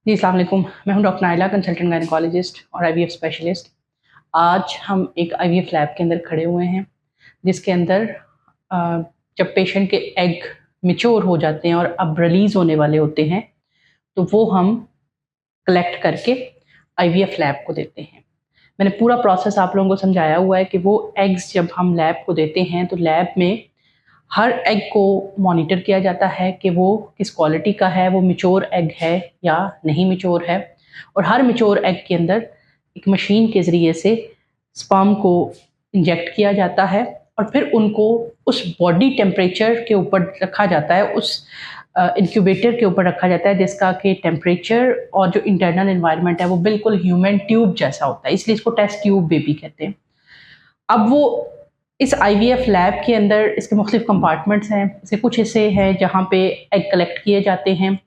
जी, अस्सलाम वालेकुम। मैं हूं डॉक्टर नाइला, कंसल्टेंट गायनेकोलॉजिस्ट और आईवीएफ स्पेशलिस्ट। आज हम एक आईवीएफ लैब के अंदर खड़े हुए हैं, जिसके अंदर जब पेशेंट के एग मैच्योर हो जाते हैं और अब रिलीज़ होने वाले होते हैं, तो वो हम कलेक्ट करके आईवीएफ लैब को देते हैं। मैंने पूरा प्रोसेस आप लोगों को समझाया हुआ है कि वो एग्स जब हम लैब को देते हैं, तो लैब में हर एग को मॉनिटर किया जाता है कि वो किस क्वालिटी का है, वो मैच्योर एग है या नहीं मैच्योर है। और हर मैच्योर एग के अंदर एक मशीन के ज़रिए से स्पर्म को इंजेक्ट किया जाता है और फिर उनको उस बॉडी टेम्परेचर के ऊपर रखा जाता है, उस इंक्यूबेटर के ऊपर रखा जाता है, जिसका कि टेम्परेचर और जो इंटरनल एनवायरनमेंट है वो बिल्कुल ह्यूमन ट्यूब जैसा होता है, इसलिए इसको टेस्ट ट्यूब बेबी कहते हैं। अब वो इस आईवीएफ लैब के अंदर इसके मुख्तलिफ कंपार्टमेंट्स हैं। इसके कुछ हिस्से हैं जहाँ पे एग कलेक्ट किए जाते हैं,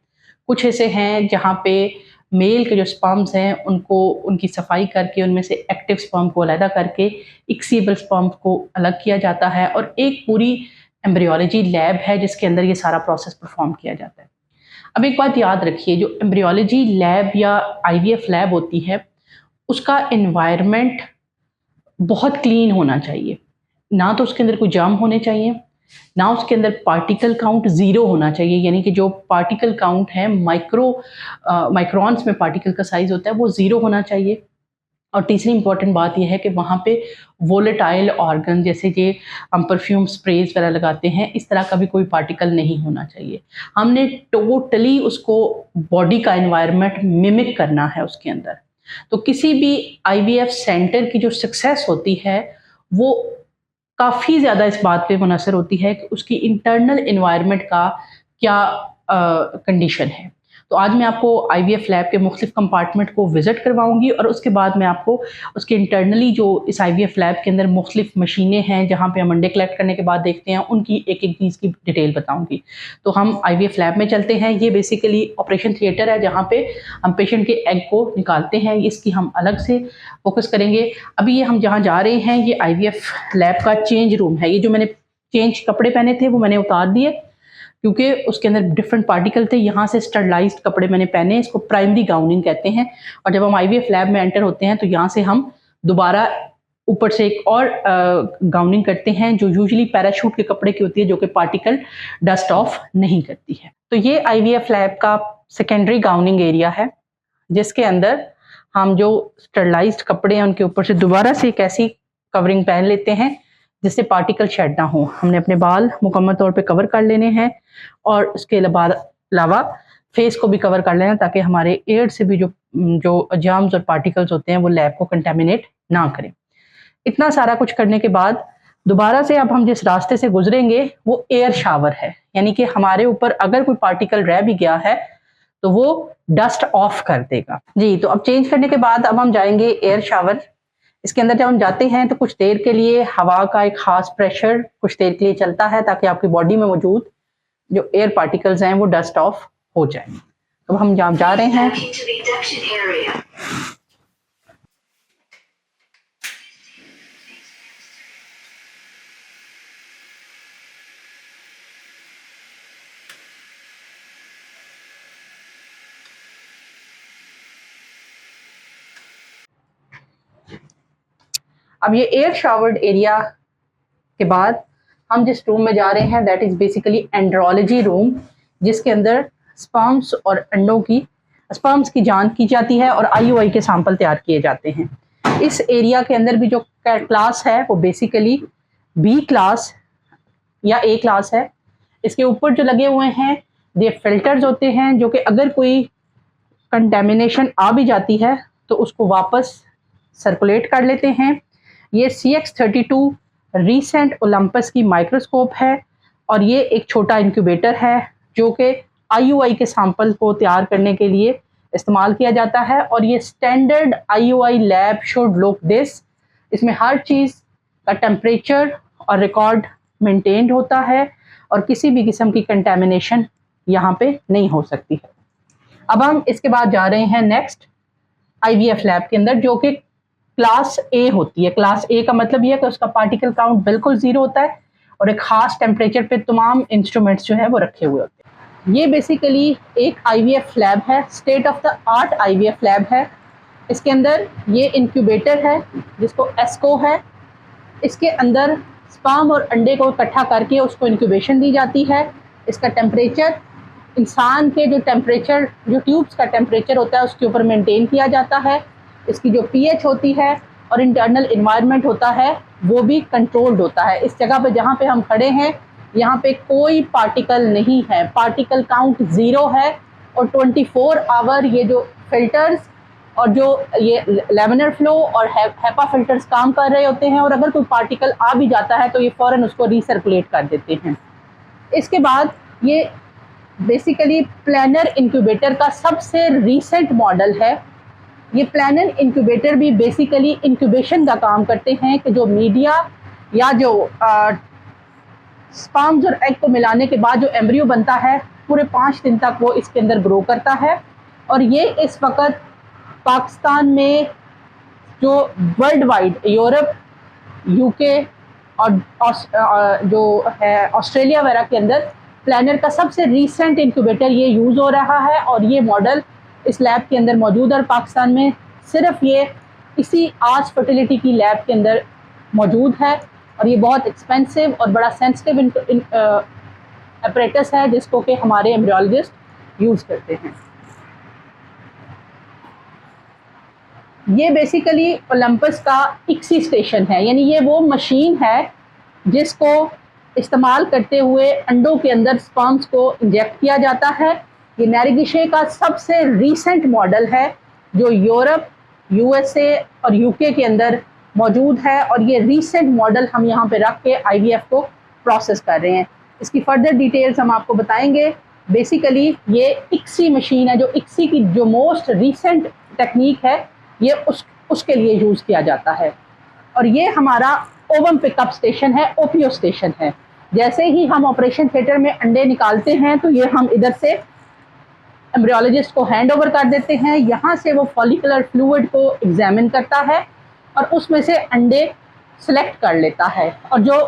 कुछ हिस्से हैं जहाँ पे मेल के जो स्पर्म्स हैं उनको उनकी सफाई करके उनमें से एक्टिव स्पर्म को अलहदा करके इक्सीबल स्पर्म को अलग किया जाता है, और एक पूरी एम्ब्रियोलॉजी लैब है जिसके अंदर ये सारा प्रोसेस परफॉर्म किया जाता है। अब एक बात याद रखिए, जो एम्ब्रियोलॉजी लैब या आईवीएफ लैब होती है उसका एनवायरनमेंट बहुत क्लीन होना चाहिए। ना तो उसके अंदर कोई जर्म होने चाहिए, ना उसके अंदर पार्टिकल काउंट ज़ीरो होना चाहिए, यानी कि जो पार्टिकल काउंट है माइक्रोन्स में पार्टिकल का साइज़ होता है वो ज़ीरो होना चाहिए। और तीसरी इंपॉर्टेंट बात यह है कि वहाँ पे वोलेटाइल ऑर्गन जैसे कि हम परफ्यूम स्प्रेज वगैरह लगाते हैं, इस तरह का भी कोई पार्टिकल नहीं होना चाहिए। हमने टोटली उसको बॉडी का एनवायरनमेंट मिमिक करना है उसके अंदर। तो किसी भी आईवीएफ सेंटर की जो सक्सेस होती है वो काफ़ी ज़्यादा इस बात पे मुनहसर होती है कि उसकी इंटरनल एनवायरनमेंट का क्या कंडीशन है। तो आज मैं आपको आईवीएफ लैब के मुख्तलिफ कंपार्टमेंट को विज़िट करवाऊंगी और उसके बाद मैं आपको उसके इंटरनली जो इस आईवीएफ लैब के अंदर मुख्तलिफ मशीनें हैं जहाँ पे हम अंडे कलेक्ट करने के बाद देखते हैं, उनकी एक एक चीज़ की डिटेल बताऊंगी। तो हम आईवीएफ लैब में चलते हैं। ये बेसिकली ऑपरेशन थिएटर है जहाँ पे हम पेशेंट के एग को निकालते हैं, इसकी हम अलग से फोकस करेंगे। अभी ये हम जहाँ जा रहे हैं ये आईवीएफ लैब का चेंज रूम है। ये जो मैंने चेंज कपड़े पहने थे वो मैंने उतार दिए क्योंकि उसके अंदर डिफरेंट पार्टिकल थे। यहाँ से स्टरलाइज्ड कपड़े मैंने पहने, इसको प्राइमरी गाउनिंग कहते हैं। और जब हम आईवीएफ लैब में एंटर होते हैं तो यहाँ से हम दोबारा ऊपर से एक और गाउनिंग करते हैं जो यूजुअली पैराशूट के कपड़े की होती है, जो कि पार्टिकल डस्ट ऑफ नहीं करती है। तो ये आईवीएफ लैब का सेकेंडरी गाउनिंग एरिया है जिसके अंदर हम जो स्टरलाइज्ड कपड़े हैं उनके ऊपर से दोबारा से एक ऐसी कवरिंग पहन लेते हैं जिससे पार्टिकल शेड ना हो। हमने अपने बाल मुकम्मल तौर पे कवर कर लेने हैं और उसके अलावा फेस को भी कवर कर लेना ताकि हमारे एयर से भी जो जर्म्स और पार्टिकल्स होते हैं वो लैब को कंटेमिनेट ना करें। इतना सारा कुछ करने के बाद दोबारा से अब हम जिस रास्ते से गुजरेंगे वो एयर शावर है, यानी कि हमारे ऊपर अगर कोई पार्टिकल रह भी गया है तो वो डस्ट ऑफ कर देगा। जी, तो अब चेंज करने के बाद अब हम जाएंगे एयर शावर। इसके अंदर जब हम जाते हैं तो कुछ देर के लिए हवा का एक खास प्रेशर कुछ देर के लिए चलता है ताकि आपकी बॉडी में मौजूद जो एयर पार्टिकल्स हैं वो डस्ट ऑफ हो जाए। अब हम जहाँ जा रहे हैं अब ये एयर शावर्ड एरिया के बाद हम जिस रूम में जा रहे हैं that is basically andrology room, जिसके अंदर स्पर्म्स और अंडों की स्पर्म्स की जांच की जाती है और आईयूआई के सैंपल तैयार किए जाते हैं। इस एरिया के अंदर भी जो क्लास है वो बेसिकली बी क्लास या ए क्लास है। इसके ऊपर जो लगे हुए हैं ये फिल्टर्स होते हैं जो कि अगर कोई कंटेमिनेशन आ भी जाती है तो उसको वापस सर्कुलेट कर लेते हैं। ये CX32 रीसेंट ओलंपस की माइक्रोस्कोप है और ये एक छोटा इंक्यूबेटर है जो कि आईयूआई के सैंपल को तैयार करने के लिए इस्तेमाल किया जाता है। और ये standard IUI lab should look this. इसमें हर चीज़ का टेम्परेचर और रिकॉर्ड मेंटेन्ड होता है और किसी भी किस्म की कंटेमिनेशन यहाँ पे नहीं हो सकती है। अब हम इसके बाद जा रहे हैं नेक्स्ट आईवीएफ लैब के अंदर जो कि क्लास ए होती है। क्लास ए का मतलब यह है कि उसका पार्टिकल काउंट बिल्कुल ज़ीरो होता है और एक ख़ास टेम्परेचर पे तमाम इंस्ट्रूमेंट्स जो है वो रखे हुए होते हैं। ये बेसिकली एक आईवीएफ लैब है, state of the art IVF lab है। इसके अंदर ये इंक्यूबेटर है जिसको एस्को है। इसके अंदर स्पर्म और अंडे को इकट्ठा करके उसको इंक्यूबेशन दी जाती है। इसका टेम्परेचर इंसान के जो टेम्परेचर, जो ट्यूब्स का टेम्परेचर होता है उसके ऊपर मेंटेन किया जाता है। इसकी जो पीएच होती है और इंटरनल इन्वायरमेंट होता है वो भी कंट्रोल्ड होता है। इस जगह पे जहाँ पे हम खड़े हैं यहाँ पे कोई पार्टिकल नहीं है, पार्टिकल काउंट 0 है। और 24 आवर ये जो फिल्टर्स और जो ये लेमिनर फ्लो और हेपा फिल्टर्स काम कर रहे होते हैं, और अगर कोई पार्टिकल आ भी जाता है तो ये फ़ौरन उसको रीसर्कुलेट कर देते हैं। इसके बाद ये बेसिकली प्लानर इंक्यूबेटर का सबसे रीसेंट मॉडल है। ये प्लानर इंक्यूबेटर भी बेसिकली इंक्यूबेशन का काम करते हैं कि जो मीडिया या जो स्पर्म्स और एग को मिलाने के बाद जो एम्ब्रियो बनता है पूरे 5 दिन तक वो इसके अंदर ग्रो करता है। और ये इस वक्त पाकिस्तान में जो वर्ल्ड वाइड यूरोप, यूके और जो है ऑस्ट्रेलिया वगैरह के अंदर प्लानर का सबसे रीसेंट इंक्यूबेटर ये यूज़ हो रहा है। और ये मॉडल इस लैब के अंदर मौजूद है और पाकिस्तान में सिर्फ ये इसी आस फर्टिलिटी की लैब के अंदर मौजूद है। और ये बहुत एक्सपेंसिव और बड़ा सेंसिटिव अपरेटस है जिसको कि हमारे एम्ब्रियोलॉजिस्ट यूज़ करते हैं। ये बेसिकली ओलंपस का इक्सी स्टेशन है, यानी ये वो मशीन है जिसको इस्तेमाल करते हुए अंडों के अंदर स्पर्म्स को इंजेक्ट किया जाता है। ये नैरिगिशे का सबसे रीसेंट मॉडल है जो यूरोप, यूएसए और यूके के अंदर मौजूद है। और ये रीसेंट मॉडल हम यहाँ पे रख के आईवीएफ को प्रोसेस कर रहे हैं। इसकी फर्दर डिटेल्स हम आपको बताएंगे। बेसिकली ये इक्सी मशीन है, जो इक्सी की जो मोस्ट रीसेंट टेक्निक है ये उसके लिए यूज़ किया जाता है। और ये हमारा ओवम पिकअप स्टेशन है, ओपीओ स्टेशन है। जैसे ही हम ऑपरेशन थिएटर में अंडे निकालते हैं तो ये हम इधर से एम्ब्रियोलॉजिस्ट को हैंड ओवर कर देते हैं। यहाँ से वो फॉलिकुलर फ्लूइड को एग्जामिन करता है और उसमें से अंडे सेलेक्ट कर लेता है, और जो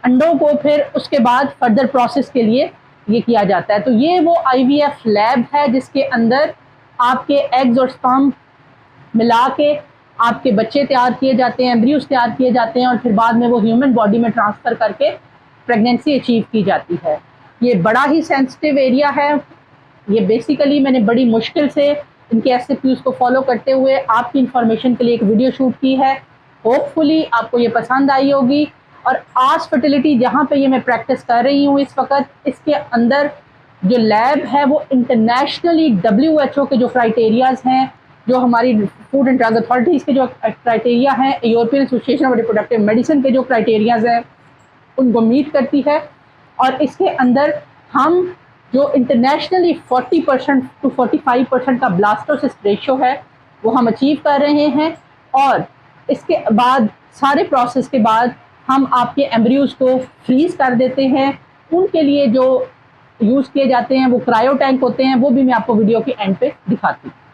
अंडों को फिर उसके बाद फर्दर प्रोसेस के लिए ये किया जाता है। तो ये वो आईवीएफ लैब है जिसके अंदर आपके एग्स और स्पर्म मिला के आपके बच्चे तैयार किए जाते हैं, एम्ब्रियोज तैयार किए जाते हैं और फिर बाद में वो ह्यूमन बॉडी में ट्रांसफ़र करके प्रेगनेंसी अचीव की जाती है। ये बड़ा ही सेंसिटिव एरिया है। ये बेसिकली मैंने बड़ी मुश्किल से इनके एसओपीज़ को फॉलो करते हुए आपकी इंफॉर्मेशन के लिए एक वीडियो शूट की है। होपफुली आपको ये पसंद आई होगी। और आस फर्टिलिटी जहाँ पे ये मैं प्रैक्टिस कर रही हूँ इस वक्त, इसके अंदर जो लैब है वो इंटरनेशनली WHO के जो क्राइटेरियाज़ हैं, जो हमारी फूड एंड ड्रग अथॉरिटीज़ के जो क्राइटेरिया हैं, European association of reproductive medicine के जो क्राइटेरियाज़ हैं उनको मीट करती है। और इसके अंदर हम जो इंटरनेशनली 40% to 45% का ब्लास्टोसिस रेशो है वो हम अचीव कर रहे हैं। और इसके बाद सारे प्रोसेस के बाद हम आपके एम्ब्रियोज को फ्रीज़ कर देते हैं। उनके लिए जो यूज़ किए जाते हैं वो क्रायो टैंक होते हैं, वो भी मैं आपको वीडियो के एंड पे दिखाती हूँ।